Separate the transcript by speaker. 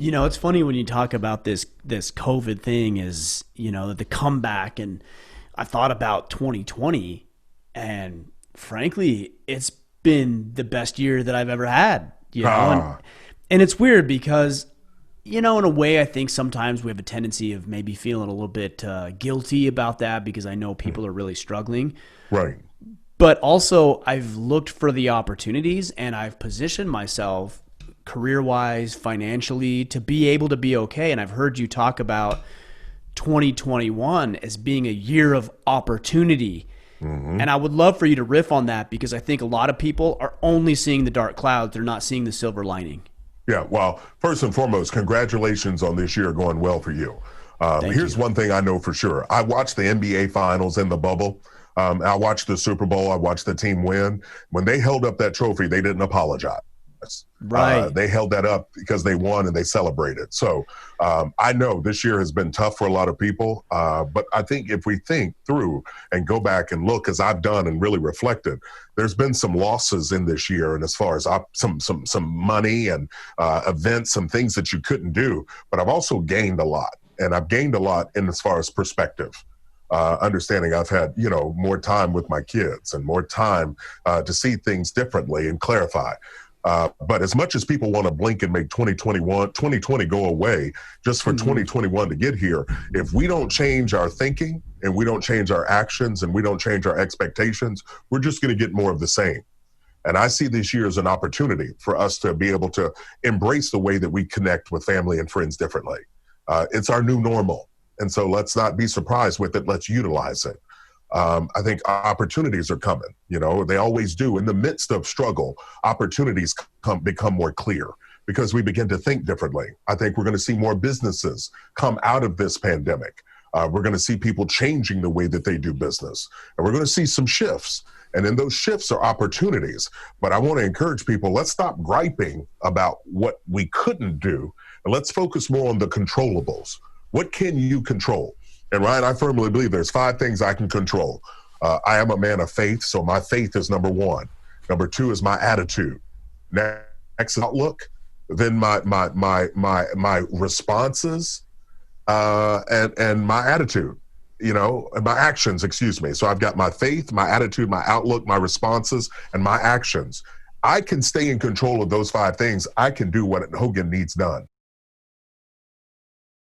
Speaker 1: It's funny when you talk about this COVID thing is, the comeback, and I thought about 2020, and frankly, it's been the best year that I've ever had,
Speaker 2: Ah,
Speaker 1: and it's weird because, in a way, I think sometimes we have a tendency of maybe feeling a little bit guilty about that because I know people are really struggling.
Speaker 2: right.
Speaker 1: But also, I've looked for the opportunities and I've positioned myself career wise, financially, to be able to be okay. And I've heard you talk about 2021 as being a year of opportunity.
Speaker 2: Hmm.
Speaker 1: And I would love for you to riff on that because I think a lot of people are only seeing the dark clouds, they're not seeing the silver lining.
Speaker 2: Yeah, well, first and foremost, congratulations on this year going well for you.
Speaker 1: Thank
Speaker 2: Here's
Speaker 1: you.
Speaker 2: one thing I know for sure. I watched the NBA finals in the bubble. I watched the Super Bowl. I watched the team win. When they held up that trophy, they didn't apologize.
Speaker 1: Right.
Speaker 2: They held that up because they won and they celebrated. So I know this year has been tough for a lot of people, but I think if we think through and go back and look, as I've done and really reflected, there's been some losses in this year, and as far as some money and events, some things that you couldn't do. But I've also gained a lot, and I've gained a lot in as far as perspective. Understanding I've had, more time with my kids and more time to see things differently and clarify. But as much as people want to blink and make 2020 go away just for
Speaker 1: Mm-hmm.
Speaker 2: 2021 to get here, if we don't change our thinking and we don't change our actions and we don't change our expectations, we're just going to get more of the same. And I see this year as an opportunity for us to be able to embrace the way that we connect with family and friends differently. It's our new normal. And so let's not be surprised with it. Let's utilize it. I think opportunities are coming. They always do. In the midst of struggle, opportunities become more clear because we begin to think differently. I think we're going to see more businesses come out of this pandemic. We're going to see people changing the way that they do business, and we're going to see some shifts. And in those shifts are opportunities. But I want to encourage people, let's stop griping about what we couldn't do, and let's focus more on the controllables. What can you control? And Ryan, I firmly believe there's 5 things I can control. I am a man of faith, so my faith is number 1. Number 2 is my attitude. Next is outlook. Then my responses and my attitude. And my actions. Excuse me. So I've got my faith, my attitude, my outlook, my responses, and my actions. I can stay in control of those 5 things. I can do what Hogan needs done.